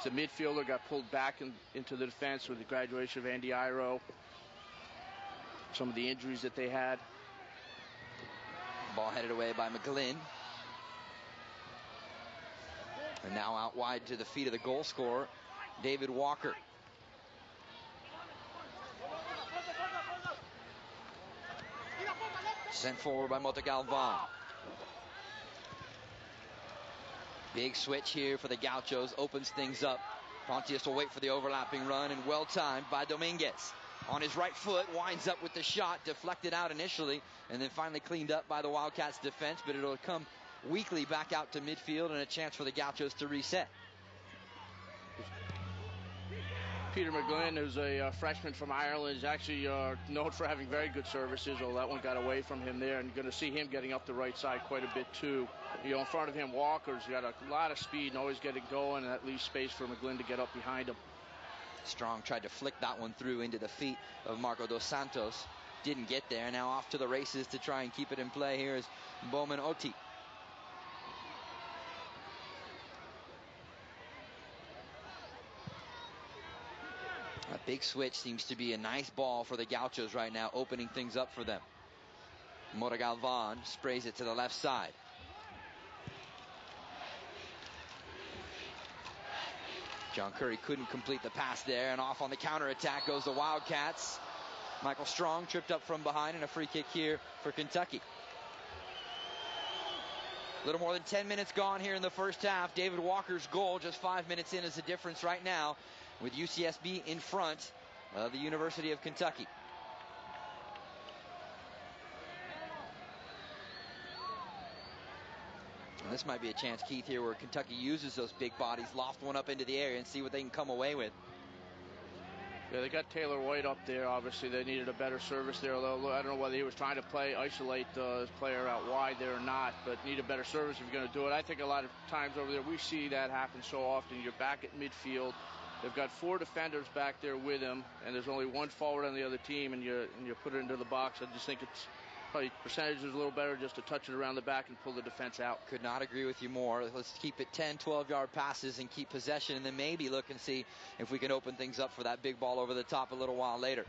The midfielder got pulled back into the defense with the graduation of Andy Iro. Some of the injuries that they had. Ball headed away by McGlynn. And now out wide to the feet of the goal scorer, David Walker. Sent forward by Montagalvan. Big switch here for the Gauchos. Opens things up. Pontius will wait for the overlapping run, and well timed by Dominguez. On his right foot, winds up with the shot. Deflected out initially, and then finally cleaned up by the Wildcats defense, but it'll come weakly back out to midfield, and a chance for the Gauchos to reset. Peter McGlynn, who's a freshman from Ireland, is actually known for having very good services, although that one got away from him there, and going to see him getting up the right side quite a bit too. In front of him, Walker's got a lot of speed and always get it going, and that leaves space for McGlynn to get up behind him. Strong tried to flick that one through into the feet of Marco Dos Santos. Didn't get there. Now off to the races to try and keep it in play. Here is Bowman Oti. A big switch seems to be a nice ball for the Gauchos right now, opening things up for them. Montagalvan sprays it to the left side. John Curry couldn't complete the pass there, and off on the counterattack goes the Wildcats. Michael Strong tripped up from behind, and a free kick here for Kentucky. A little more than 10 minutes gone here in the first half. David Walker's goal just 5 minutes in is the difference right now, with UCSB in front of the University of Kentucky. And this might be a chance, Keith, here where Kentucky uses those big bodies, loft one up into the area, and see what they can come away with. Yeah, they got Taylor White up there. Obviously, they needed a better service there. Although I don't know whether he was trying to isolate his player out wide there or not, but need a better service if you're going to do it. I think a lot of times over there, we see that happen so often. You're back at midfield. They've got 4 defenders back there with him, and there's only one forward on the other team, and you put it into the box. I just think it's probably percentage is a little better just to touch it around the back and pull the defense out. Could not agree with you more. Let's keep it 10, 12-yard passes and keep possession, and then maybe look and see if we can open things up for that big ball over the top a little while later.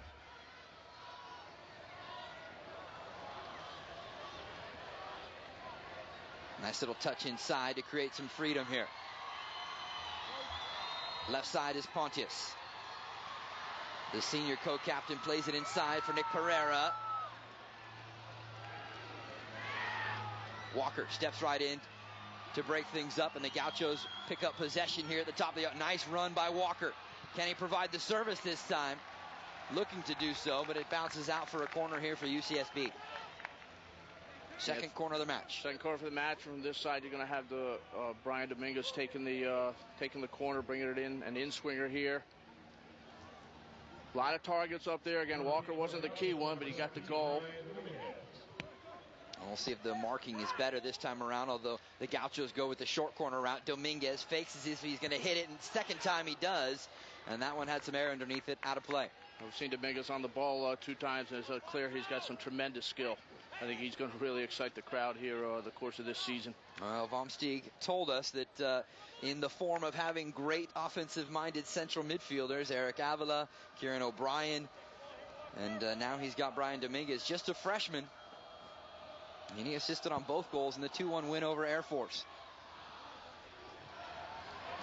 Nice little touch inside to create some freedom here. Left side is Pontius. The senior co-captain plays it inside for Nick Pereira. Walker steps right in to break things up, and the Gauchos pick up possession here at the top of the... Nice run by Walker. Can he provide the service this time? Looking to do so, but it bounces out for a corner here for UCSB. Second corner of the match. Second corner for the match. From this side, you're going to have the Brian Dominguez taking the corner, bringing it in, an in-swinger here. A lot of targets up there. Again, Walker wasn't the key one, but he got the goal. We'll see if the marking is better this time around, although the Gauchos go with the short corner route. Dominguez fakes as if he's going to hit it, and second time he does, and that one had some air underneath it, out of play. We've seen Dominguez on the ball 2 times, and it's clear he's got some tremendous skill. I think he's going to really excite the crowd here the course of this season. Well, Vomsteeg told us that in the form of having great offensive-minded central midfielders, Eric Avila, Kieran O'Brien, and now he's got Brian Dominguez, just a freshman. And he assisted on both goals in the 2-1 win over Air Force.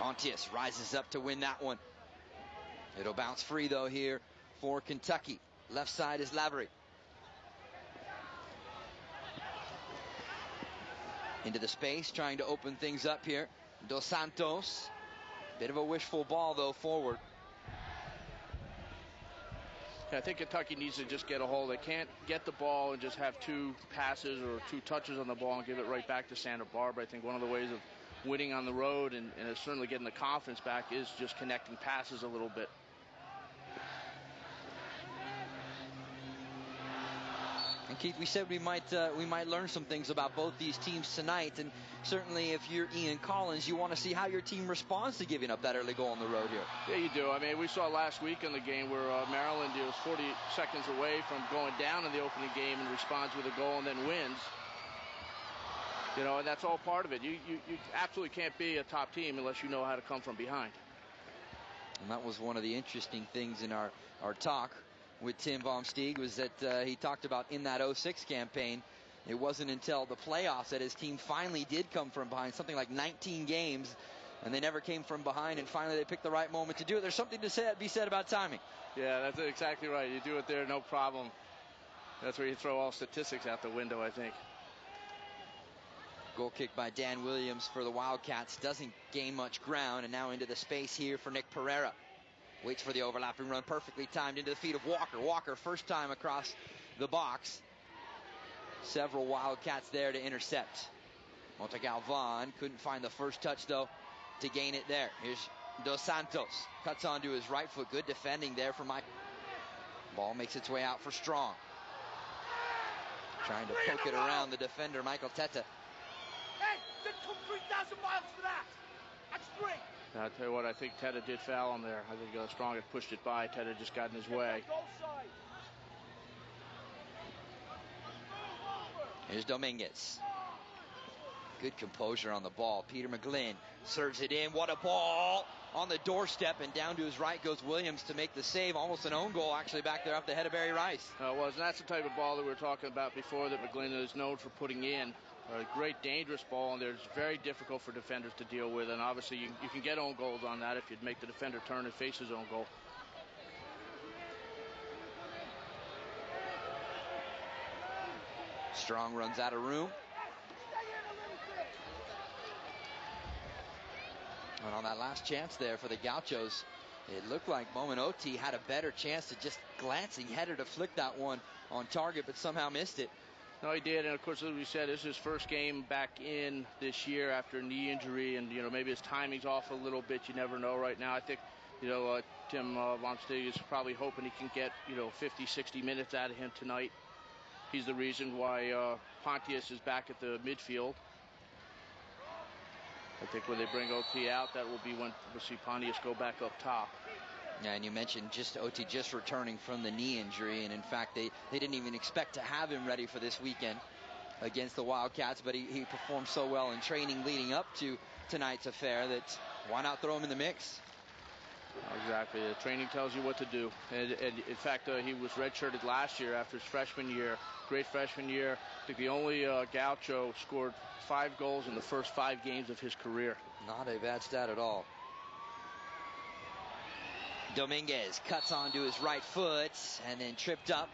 Pontius rises up to win that one. It'll bounce free, though, here for Kentucky. Left side is Lavery. Into the space, trying to open things up here. Dos Santos. Bit of a wishful ball, though, forward. I think Kentucky needs to just get a hold. They can't get the ball and just have 2 passes or 2 touches on the ball and give it right back to Santa Barbara. I think one of the ways of winning on the road and certainly getting the confidence back is just connecting passes a little bit. And Keith, we said we might learn some things about both these teams tonight, and certainly if you're Ian Collins, you want to see how your team responds to giving up that early goal on the road here. Yeah, you do. I mean, we saw last week in the game where Maryland was 40 seconds away from going down in the opening game and responds with a goal and then wins. And that's all part of it. You absolutely can't be a top team unless you know how to come from behind. And that was one of the interesting things in our talk with Tim Von Steeg, was that he talked about in that 06 campaign, it wasn't until the playoffs that his team finally did come from behind, something like 19 games, and they never came from behind, and finally they picked the right moment to do it. There's something to be said about timing. Yeah, that's exactly right. You do it there, no problem. That's where you throw all statistics out the window, I think. Goal kick by Dan Williams for the Wildcats. Doesn't gain much ground, and now into the space here for Nick Pereira. Waits for the overlapping run, perfectly timed into the feet of Walker. Walker, first time across the box. Several Wildcats there to intercept. Montagalvan couldn't find the first touch, though, to gain it there. Here's Dos Santos. Cuts onto his right foot. Good defending there for Mike. Ball makes its way out for Strong. Trying to poke it around the defender, Michael Teta. Hey, didn't come 3,000 miles for that. That's 3. I'll tell you what, I think Teta did foul him there. I think Strong had pushed it by. Teta just got in his way. Here's Dominguez. Good composure on the ball. Peter McGlynn serves it in. What a ball on the doorstep, and down to his right goes Williams to make the save. Almost an own goal, actually, back there off the head of Barry Rice. It was, and that's the type of ball that we were talking about before that McGlynn is known for putting in. A great dangerous ball, and it's very difficult for defenders to deal with, and obviously you can get own goals on that if you'd make the defender turn and face his own goal. Strong runs out of room. And on that last chance there for the Gauchos, it looked like Bowman Oti had a better chance to just glancing header to flick that one on target, but somehow missed it. No, he did, and of course, as we said, this is his first game back in this year after a knee injury, and maybe his timing's off a little bit. You never know right now. I think Tim Von Steeg is probably hoping he can get 50, 60 minutes out of him tonight. He's the reason why Pontius is back at the midfield. I think when they bring OT out, that will be when we'll see Pontius go back up top. Yeah, and you mentioned OT just returning from the knee injury, and in fact they didn't even expect to have him ready for this weekend against the Wildcats, but he performed so well in training leading up to tonight's affair that why not throw him in the mix? Exactly. The training tells you what to do. And in fact, he was redshirted last year after his freshman year. Great freshman year. I think the only Gaucho scored 5 goals in the first 5 games of his career. Not a bad stat at all. Dominguez cuts onto his right foot and then tripped up.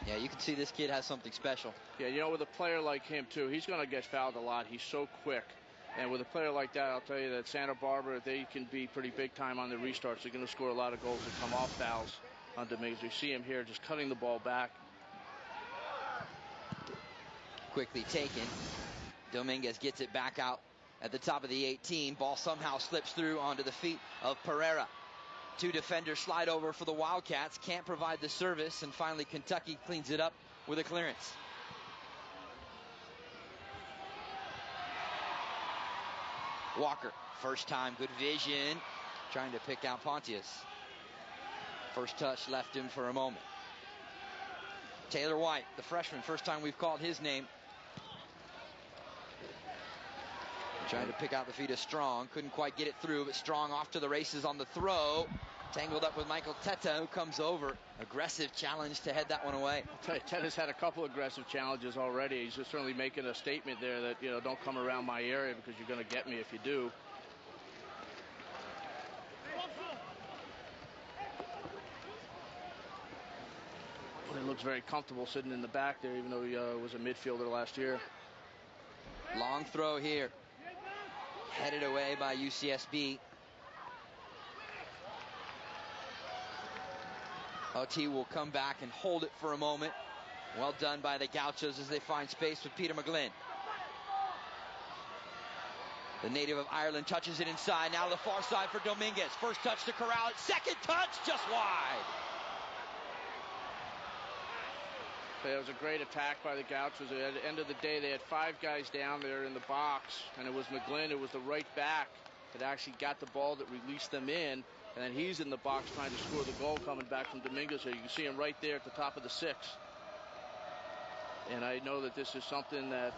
Yeah, you can see this kid has something special. Yeah, with a player like him, too, he's going to get fouled a lot. He's so quick. And with a player like that, I'll tell you that Santa Barbara, they can be pretty big time on the restarts. They're going to score a lot of goals that come off fouls on Dominguez. You see him here just cutting the ball back. Quickly taken. Dominguez gets it back out at the top of the 18. Ball somehow slips through onto the feet of Pereira. 2 defenders slide over for the Wildcats. Can't provide the service, and finally Kentucky cleans it up with a clearance. Walker, first time, good vision, trying to pick out Pontius. First touch left him for a moment. Taylor White, the freshman, first time we've called his name. Trying to pick out the feet of Strong, couldn't quite get it through, but Strong off to the races on the throw. Tangled up with Michael Teta, who comes over. Aggressive challenge to head that one away. I'll tell you, Teta's had a couple aggressive challenges already. He's just certainly making a statement there that, don't come around my area because you're going to get me if you do. Well, he looks very comfortable sitting in the back there, even though he was a midfielder last year. Long throw here. Headed away by UCSB. OT will come back and hold it for a moment. Well done by the Gauchos as they find space with Peter McGlynn. The native of Ireland touches it inside. Now to the far side for Dominguez. First touch to corral it. Second touch just wide. It was a great attack by the Gauchos. At the end of the day, they had 5 guys down there in the box, and it was McGlynn, it was the right back that actually got the ball that released them in. And then he's in the box trying to score the goal coming back from Dominguez. So you can see him right there at the top of the 6. And I know that this is something that